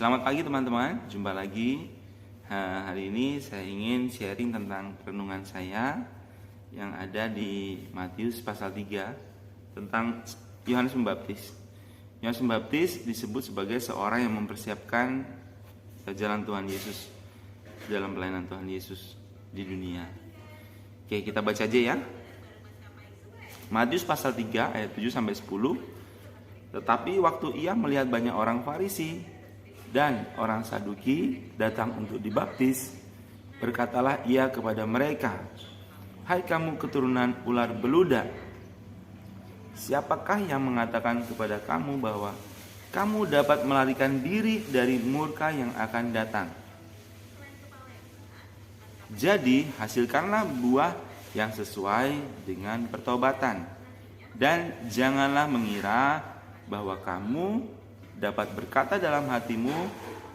Selamat pagi teman-teman, jumpa lagi. Hari ini saya ingin sharing tentang renungan saya yang ada di Matius pasal 3 tentang Yohanes Pembaptis. Yohanes Pembaptis disebut sebagai seorang yang mempersiapkan jalan Tuhan Yesus dalam pelayanan Tuhan Yesus di dunia. Oke, kita baca aja ya. Matius pasal 3 ayat 7 sampai 10. Tetapi waktu ia melihat banyak orang Farisi dan orang Saduki datang untuk dibaptis, berkatalah ia kepada mereka, "Hai kamu keturunan ular beludak, siapakah yang mengatakan kepada kamu bahwa kamu dapat melarikan diri dari murka yang akan datang? Jadi hasilkanlah buah yang sesuai dengan pertobatan, dan janganlah mengira bahwa kamu dapat berkata dalam hatimu,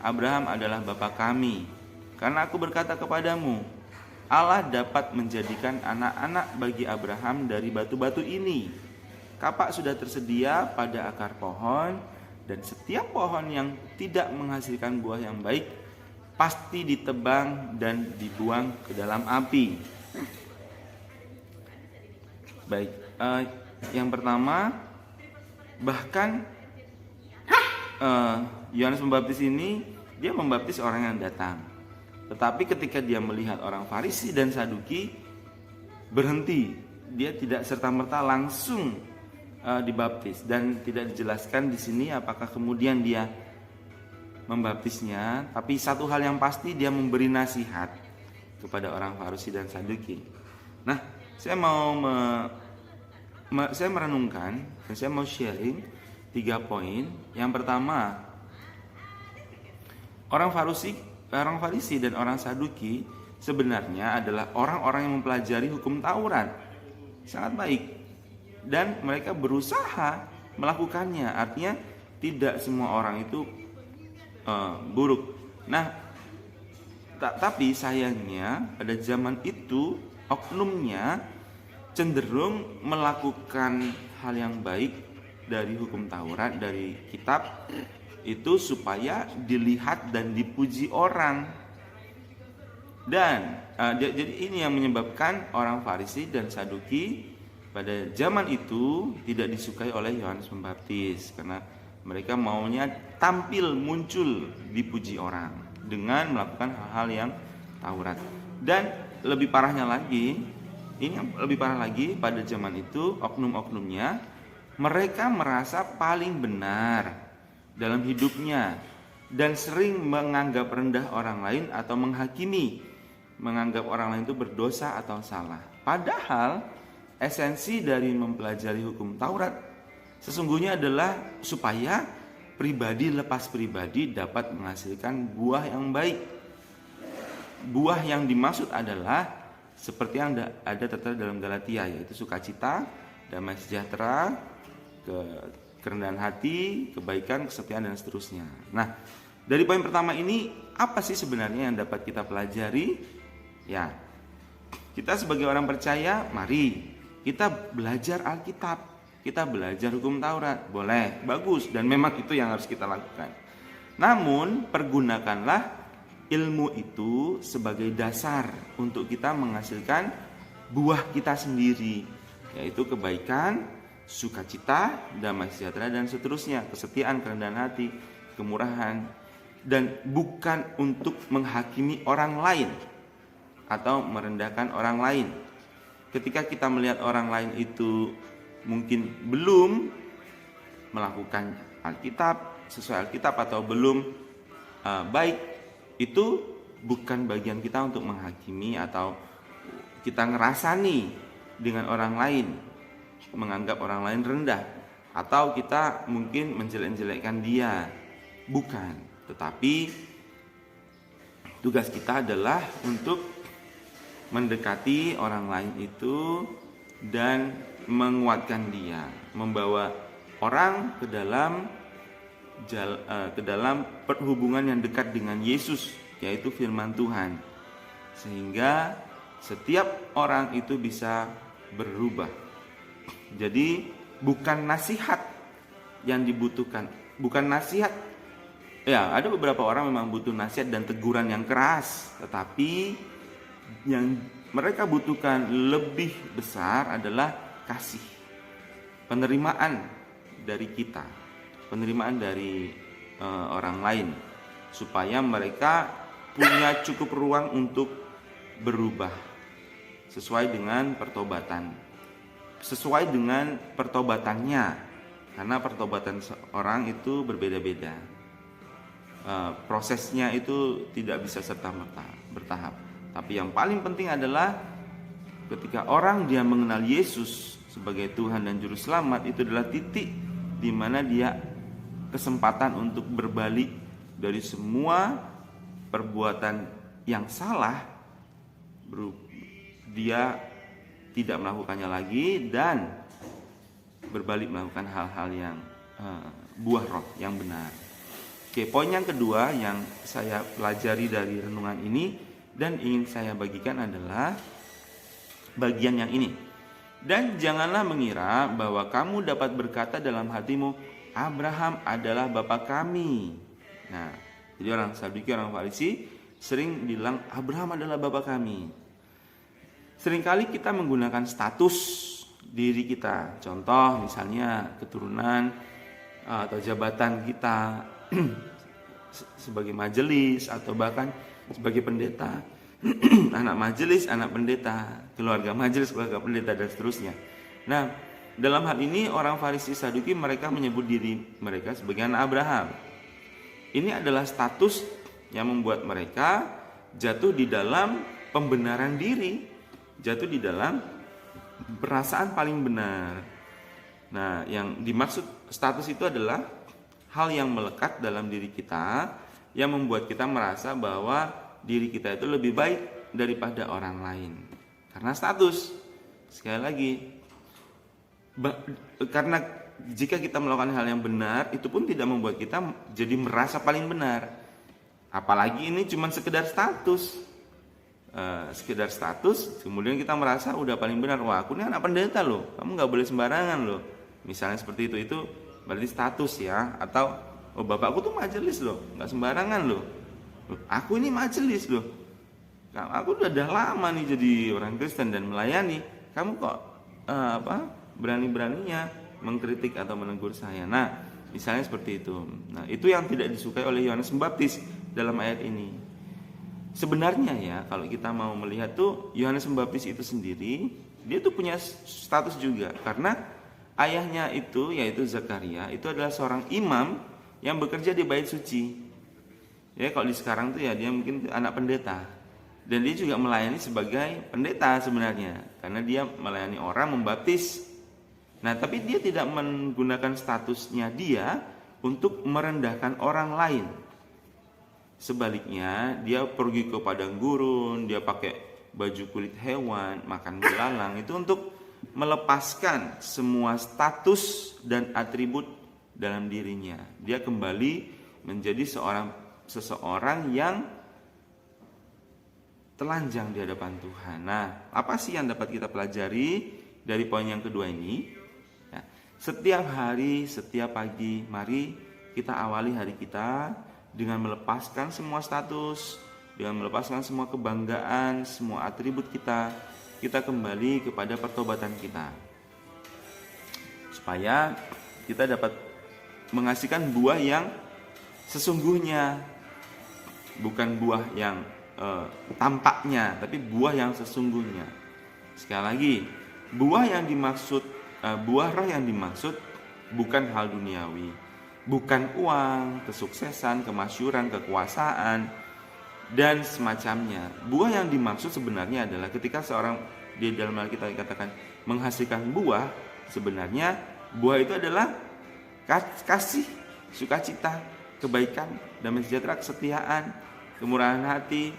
Abraham adalah bapa kami. Karena aku berkata kepadamu, Allah dapat menjadikan anak-anak bagi Abraham dari batu-batu ini. Kapak sudah tersedia pada akar pohon, dan setiap pohon yang tidak menghasilkan buah yang baik pasti ditebang dan dibuang ke dalam api." Baik, yang pertama, bahkan Yohanes Pembaptis ini dia membaptis orang yang datang. Tetapi ketika dia melihat orang Farisi dan Saduki, berhenti. Dia tidak serta-merta langsung dibaptis, dan tidak dijelaskan di sini apakah kemudian dia membaptisnya. Tapi satu hal yang pasti, dia memberi nasihat kepada orang Farisi dan Saduki. Nah, saya saya merenungkan dan saya mau sharing 3 poin. Yang pertama, orang Farisi dan orang Saduki sebenarnya adalah orang-orang yang mempelajari hukum Taurat. Sangat baik. Dan mereka berusaha melakukannya. Artinya tidak semua orang itu buruk. Nah, tapi sayangnya pada zaman itu oknumnya cenderung melakukan hal yang baik dari hukum Taurat, dari kitab itu supaya dilihat dan dipuji orang. Dan jadi ini yang menyebabkan orang Farisi dan Saduki pada zaman itu tidak disukai oleh Yohanes Pembaptis, karena mereka maunya tampil muncul dipuji orang dengan melakukan hal-hal yang Taurat. Dan lebih parahnya lagi, pada zaman itu oknum-oknumnya mereka merasa paling benar dalam hidupnya dan sering menganggap rendah orang lain atau menganggap orang lain itu berdosa atau salah. Padahal esensi dari mempelajari hukum Taurat sesungguhnya adalah supaya pribadi lepas pribadi dapat menghasilkan buah yang baik. Buah yang dimaksud adalah seperti yang ada tertera dalam Galatia, yaitu sukacita, damai sejahtera, kerendahan hati, kebaikan, kesetiaan, dan seterusnya. Nah, dari poin pertama ini, apa sih sebenarnya yang dapat kita pelajari? Ya, kita sebagai orang percaya, mari kita belajar Alkitab, kita belajar hukum Taurat. Boleh, bagus, dan memang itu yang harus kita lakukan. Namun, pergunakanlah ilmu itu sebagai dasar untuk kita menghasilkan buah kita sendiri, yaitu kebaikan, sukacita, damai sejahtera, dan seterusnya, kesetiaan, kerendahan hati, kemurahan, dan bukan untuk menghakimi orang lain atau merendahkan orang lain. Ketika kita melihat orang lain itu mungkin belum melakukan Alkitab, sesuai Alkitab, atau belum baik, itu bukan bagian kita untuk menghakimi atau kita ngerasani dengan orang lain, menganggap orang lain rendah, atau kita mungkin menjelek-jelekkan dia. Bukan, tetapi tugas kita adalah untuk mendekati orang lain itu dan menguatkan dia, membawa orang ke dalam perhubungan yang dekat dengan Yesus, yaitu firman Tuhan, sehingga setiap orang itu bisa berubah. Jadi bukan nasihat yang dibutuhkan, bukan nasihat Ya, ada beberapa orang memang butuh nasihat dan teguran yang keras, tetapi yang mereka butuhkan lebih besar adalah kasih, penerimaan dari kita, penerimaan dari orang lain, supaya mereka punya cukup ruang untuk berubah sesuai dengan pertobatannya, karena pertobatan seorang itu berbeda-beda. Prosesnya itu tidak bisa serta-merta, bertahap. Tapi yang paling penting adalah ketika orang dia mengenal Yesus sebagai Tuhan dan Juru Selamat, itu adalah titik di mana dia kesempatan untuk berbalik dari semua perbuatan yang salah. Dia tidak melakukannya lagi dan berbalik melakukan hal-hal yang buah roh yang benar. Oke, poin yang kedua yang saya pelajari dari renungan ini dan ingin saya bagikan adalah bagian yang ini. Dan janganlah mengira bahwa kamu dapat berkata dalam hatimu, Abraham adalah bapa kami. Nah, jadi orang Saduki, orang Farisi sering bilang Abraham adalah bapa kami. Seringkali kita menggunakan status diri kita. Contoh misalnya keturunan atau jabatan kita sebagai majelis atau bahkan sebagai pendeta, anak majelis, anak pendeta, keluarga majelis, keluarga pendeta, dan seterusnya. Nah, dalam hal ini orang Farisi Saduki mereka menyebut diri mereka sebagai anak Abraham. Ini adalah status yang membuat mereka jatuh di dalam pembenaran diri, jatuh di dalam perasaan paling benar. Nah, yang dimaksud status itu adalah hal yang melekat dalam diri kita yang membuat kita merasa bahwa diri kita itu lebih baik daripada orang lain. Karena status. Sekali lagi, karena jika kita melakukan hal yang benar, itu pun tidak membuat kita jadi merasa paling benar. Apalagi ini cuma sekedar status. Sekedar status, kemudian kita merasa udah paling benar. Wah, aku ini anak pendeta loh, kamu gak boleh sembarangan loh. Misalnya seperti itu berarti status ya. Atau oh bapakku tuh majelis loh, gak sembarangan loh. Aku ini majelis loh, aku udah lama nih jadi orang Kristen dan melayani, kamu kok berani-beraninya mengkritik atau menegur saya. Nah, misalnya seperti itu. Nah, itu yang tidak disukai oleh Yohanes Pembaptis dalam ayat ini. Sebenarnya ya, kalau kita mau melihat tuh Yohanes Pembaptis itu sendiri, dia tuh punya status juga, karena ayahnya itu yaitu Zakaria itu adalah seorang imam yang bekerja di bait suci. Ya, kalau di sekarang tuh ya dia mungkin anak pendeta. Dan dia juga melayani sebagai pendeta sebenarnya, karena dia melayani orang, membaptis. Nah, tapi dia tidak menggunakan statusnya dia untuk merendahkan orang lain. Sebaliknya, dia pergi ke padang gurun, dia pakai baju kulit hewan, makan belalang, itu untuk melepaskan semua status dan atribut dalam dirinya. Dia kembali menjadi seseorang yang telanjang di hadapan Tuhan. Nah, apa sih yang dapat kita pelajari dari poin yang kedua ini? Ya, setiap hari, setiap pagi, mari kita awali hari kita dengan melepaskan semua status, dengan melepaskan semua kebanggaan, semua atribut kita kembali kepada pertobatan kita. Supaya kita dapat menghasilkan buah yang sesungguhnya, bukan buah yang tampaknya, tapi buah yang sesungguhnya. Sekali lagi, buah roh yang dimaksud bukan hal duniawi, bukan uang, kesuksesan, kemasyhuran, kekuasaan, dan semacamnya. Buah yang dimaksud sebenarnya adalah ketika seorang di dalam Alkitab dikatakan menghasilkan buah, sebenarnya buah itu adalah kasih, sukacita, kebaikan, damai sejahtera, kesetiaan, kemurahan hati,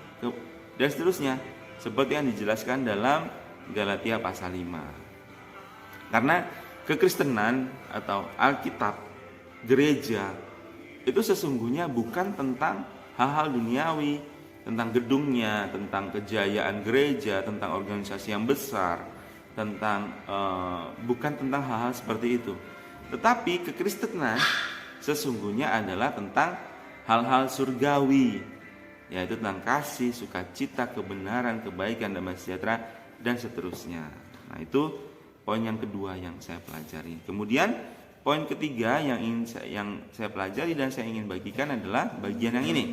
dan seterusnya, seperti yang dijelaskan dalam Galatia pasal 5. Karena kekristenan atau Alkitab, gereja, itu sesungguhnya bukan tentang hal-hal duniawi, tentang gedungnya, tentang kejayaan gereja, tentang organisasi yang besar, bukan tentang hal-hal seperti itu. Tetapi kekristenan sesungguhnya adalah tentang hal-hal surgawi, yaitu tentang kasih, sukacita, kebenaran, kebaikan, damai sejahtera, dan seterusnya. Nah, itu poin yang kedua yang saya pelajari. Kemudian poin ketiga yang saya pelajari dan saya ingin bagikan adalah bagian yang ini.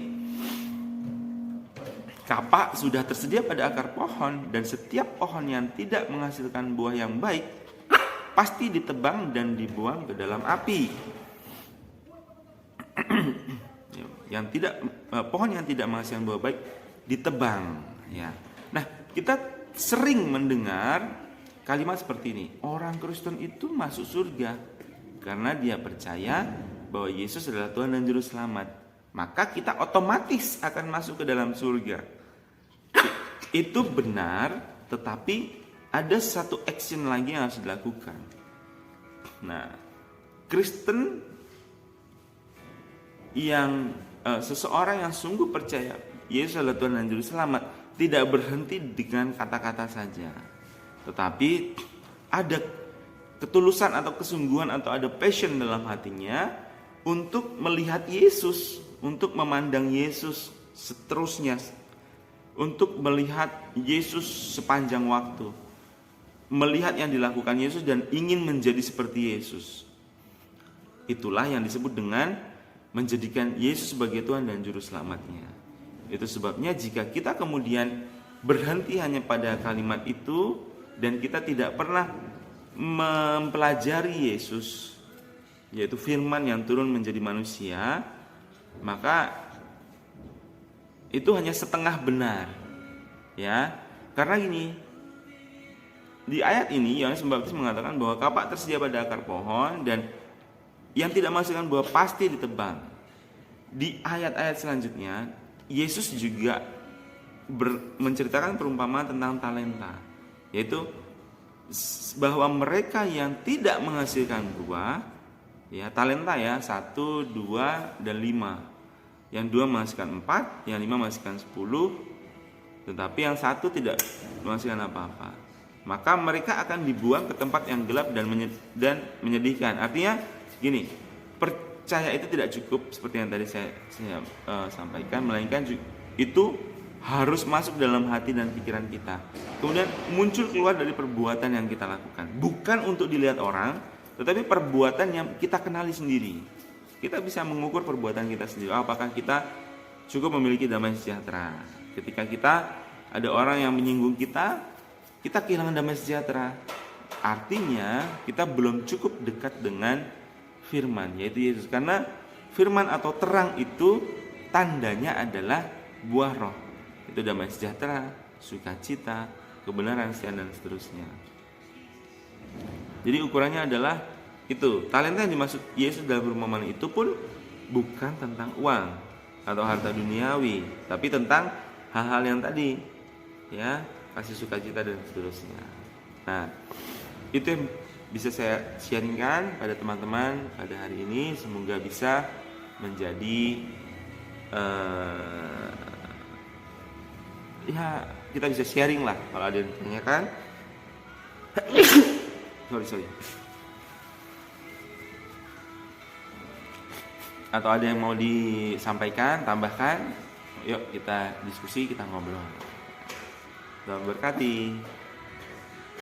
Kapak sudah tersedia pada akar pohon, dan setiap pohon yang tidak menghasilkan buah yang baik pasti ditebang dan dibuang ke dalam api. Pohon yang tidak menghasilkan buah baik ditebang, ya. Nah, kita sering mendengar kalimat seperti ini. Orang Kristen itu masuk surga karena dia percaya bahwa Yesus adalah Tuhan dan Juru Selamat. Maka kita otomatis akan masuk ke dalam surga. Itu benar, tetapi ada satu action lagi yang harus dilakukan. Nah, Kristen yang seseorang yang sungguh percaya Yesus adalah Tuhan dan Juru Selamat tidak berhenti dengan kata-kata saja, tetapi ada ketulusan atau kesungguhan atau ada passion dalam hatinya untuk melihat Yesus, untuk memandang Yesus seterusnya, untuk melihat Yesus sepanjang waktu, melihat yang dilakukan Yesus dan ingin menjadi seperti Yesus. Itulah yang disebut dengan menjadikan Yesus sebagai Tuhan dan Juru Selamatnya. Itu sebabnya jika kita kemudian berhenti hanya pada kalimat itu dan kita tidak pernah mempelajari Yesus, yaitu firman yang turun menjadi manusia, maka itu hanya setengah benar, ya. Karena gini, di ayat ini Yohanes Pembaptis mengatakan bahwa kapak tersedia pada akar pohon dan yang tidak menghasilkan buah pasti ditebang. Di ayat-ayat selanjutnya Yesus juga menceritakan perumpamaan tentang talenta, yaitu bahwa mereka yang tidak menghasilkan buah, ya, talenta ya, 1, 2, dan 5. Yang 2 menghasilkan 4, yang 5 menghasilkan 10, tetapi yang 1 tidak menghasilkan apa-apa. Maka mereka akan dibuang ke tempat yang gelap dan menyedihkan. Artinya gini, percaya itu tidak cukup seperti yang tadi saya sampaikan, melainkan itu harus masuk dalam hati dan pikiran kita. Kemudian muncul keluar dari perbuatan yang kita lakukan, bukan untuk dilihat orang, tetapi perbuatan yang kita kenali sendiri. Kita bisa mengukur perbuatan kita sendiri. Apakah kita cukup memiliki damai sejahtera? Ketika kita ada orang yang menyinggung kita kehilangan damai sejahtera. Artinya kita belum cukup dekat dengan firman, yaitu Yesus. Karena firman atau terang itu tandanya adalah buah roh. Itu damai sejahtera, sukacita, kebenaran, setia, dan seterusnya. Jadi ukurannya adalah itu. Talenta yang dimaksud Yesus dalam perumpamaan itu pun bukan tentang uang atau harta duniawi, tapi tentang hal-hal yang tadi, ya, kasih, sukacita, dan seterusnya. Nah, itu yang bisa saya sharingkan pada teman-teman pada hari ini. Semoga bisa menjadi ya, kita bisa sharing lah kalau ada yang ditanyakan. sorry. Atau ada yang mau disampaikan, tambahkan, yuk kita diskusi, kita ngobrol. Tuhan berkati.